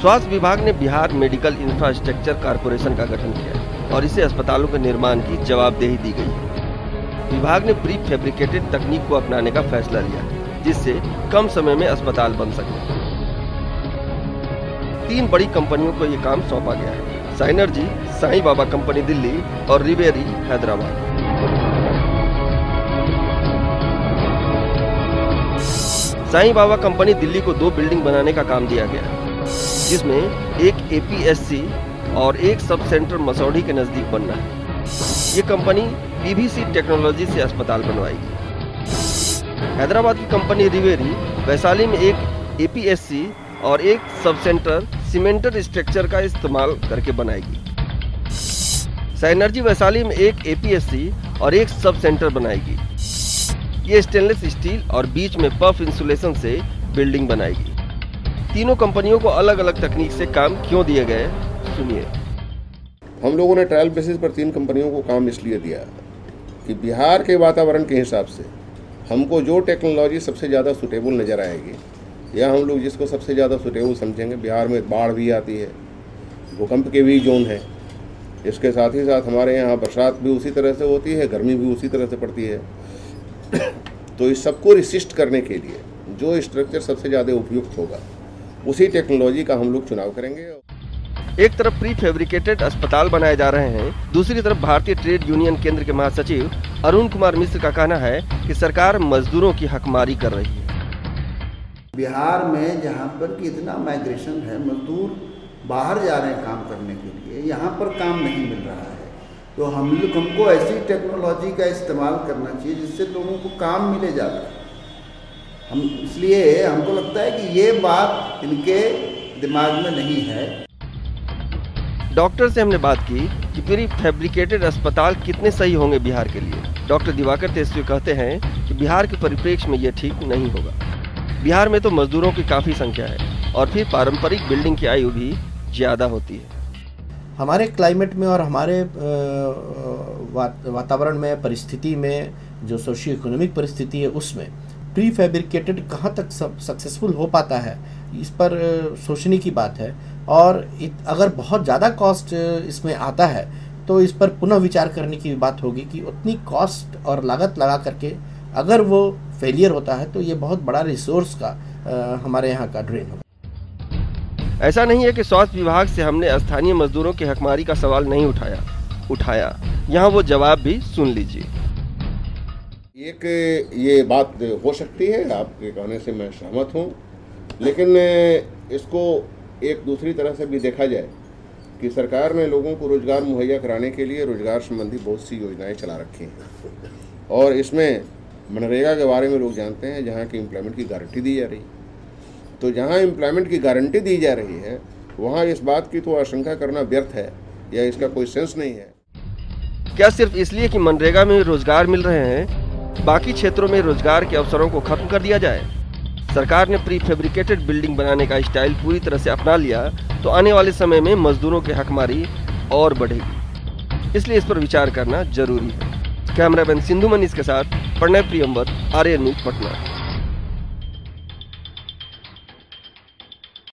स्वास्थ्य विभाग ने बिहार मेडिकल इंफ्रास्ट्रक्चर कॉरपोरेशन का गठन किया और इसे अस्पतालों के निर्माण की जवाबदेही दी गई है। विभाग ने प्री फैब्रिकेटेड तकनीक को अपनाने का फैसला लिया, जिससे कम समय में अस्पताल बन सके। 3 बड़ी कंपनियों को ये काम सौंपा गया है: साइनर्जी, साईं बाबा कंपनी दिल्ली और रिवेरी हैदराबाद। साईं बाबा कंपनी दिल्ली को 2 बिल्डिंग बनाने का काम दिया गया, जिसमें एक APSC और एक सब सेंटर मसौढ़ी के नजदीक बनना है। ये कंपनी PVC टेक्नोलॉजी से अस्पताल बनवाएगी। हैदराबाद की कंपनी रिवेरी वैशाली में एक APSC और एक सब सेंटर सीमेंटेड स्ट्रक्चर का इस्तेमाल करके बनाएगी। साइनर्जी वैशाली में एक APSC और एक सब सेंटर बनाएगी। ये स्टेनलेस स्टील और बीच में पफ इंसुलेशन से बिल्डिंग बनाएगी। तीनों कंपनियों को अलग अलग तकनीक से काम क्यों दिए गए, सुनिए। हम लोगों ने ट्रायल बेसिस पर 3 कंपनियों को काम इसलिए दिया कि बिहार के वातावरण के हिसाब से हमको जो टेक्नोलॉजी सबसे ज़्यादा सूटेबल नज़र आएगी या हम लोग जिसको सबसे ज़्यादा सूटेबल समझेंगे। बिहार में बाढ़ भी आती है, भूकंप के भी जोन है, इसके साथ ही साथ हमारे यहाँ बरसात भी उसी तरह से होती है, गर्मी भी उसी तरह से पड़ती है। तो इस सबको रिसिस्ट करने के लिए जो स्ट्रक्चर सबसे ज़्यादा उपयुक्त होगा उसी टेक्नोलॉजी का हम लोग चुनाव करेंगे। एक तरफ प्री फैब्रिकेटेड अस्पताल बनाए जा रहे हैं, दूसरी तरफ भारतीय ट्रेड यूनियन केंद्र के महासचिव अरुण कुमार मिश्र का कहना है कि सरकार मजदूरों की हकमारी कर रही है। बिहार में जहाँ पर कि इतना माइग्रेशन है, मजदूर बाहर जा रहे हैं काम करने के लिए, यहाँ पर काम नहीं मिल रहा है, तो हमको ऐसी टेक्नोलॉजी का इस्तेमाल करना चाहिए जिससे लोगों को काम मिले ज़्यादा। इसलिए हमको लगता है कि ये बात इनके दिमाग में नहीं है। डॉक्टर से हमने बात की कि प्री फैब्रिकेटेड अस्पताल कितने सही होंगे बिहार के लिए। डॉक्टर दिवाकर तेजस्वी कहते हैं कि बिहार के परिप्रेक्ष्य में ये ठीक नहीं होगा। बिहार में तो मजदूरों की काफ़ी संख्या है और फिर पारंपरिक बिल्डिंग की आयु भी ज़्यादा होती है। हमारे क्लाइमेट में और हमारे वातावरण में, परिस्थिति में, जो सोशियो इकोनॉमिक परिस्थिति है, उसमें प्री फैब्रिकेटेड कहाँ तक सक्सेसफुल हो पाता है, इस पर सोचने की बात है। और अगर बहुत ज़्यादा कॉस्ट इसमें आता है तो इस पर पुनः विचार करने की बात होगी कि उतनी कॉस्ट और लागत लगा करके अगर वो फेलियर होता है तो ये बहुत बड़ा रिसोर्स का हमारे यहाँ का ड्रेन होगा। ऐसा नहीं है कि स्वास्थ्य विभाग से हमने स्थानीय मजदूरों की हकमारी का सवाल नहीं उठाया। यहाँ वो जवाब भी सुन लीजिए। एक ये बात हो सकती है, आपके कहने से मैं सहमत हूँ, लेकिन इसको एक दूसरी तरह से भी देखा जाए कि सरकार ने लोगों को रोजगार मुहैया कराने के लिए रोजगार संबंधी बहुत सी योजनाएं चला रखी हैं और इसमें मनरेगा के बारे में लोग जानते हैं, जहाँ की एम्प्लॉयमेंट की गारंटी दी जा रही। तो जहाँ एम्प्लॉयमेंट की गारंटी दी जा रही है वहाँ इस बात की तो आशंका करना व्यर्थ है या इसका कोई सेंस नहीं है। क्या सिर्फ इसलिए कि मनरेगा में रोजगार मिल रहे हैं, बाकी क्षेत्रों में रोजगार के अवसरों को खत्म कर दिया जाए? सरकार ने प्री फैब्रिकेटेड बिल्डिंग बनाने का स्टाइल पूरी तरह से अपना लिया तो आने वाले समय में मजदूरों की हकमारी और बढ़ेगी। इसलिए इस पर विचार करना जरूरी है। कैमरामैन सिंधु मनीष के साथ प्रणय प्रियंवत, आर्यन न्यूज, पटना।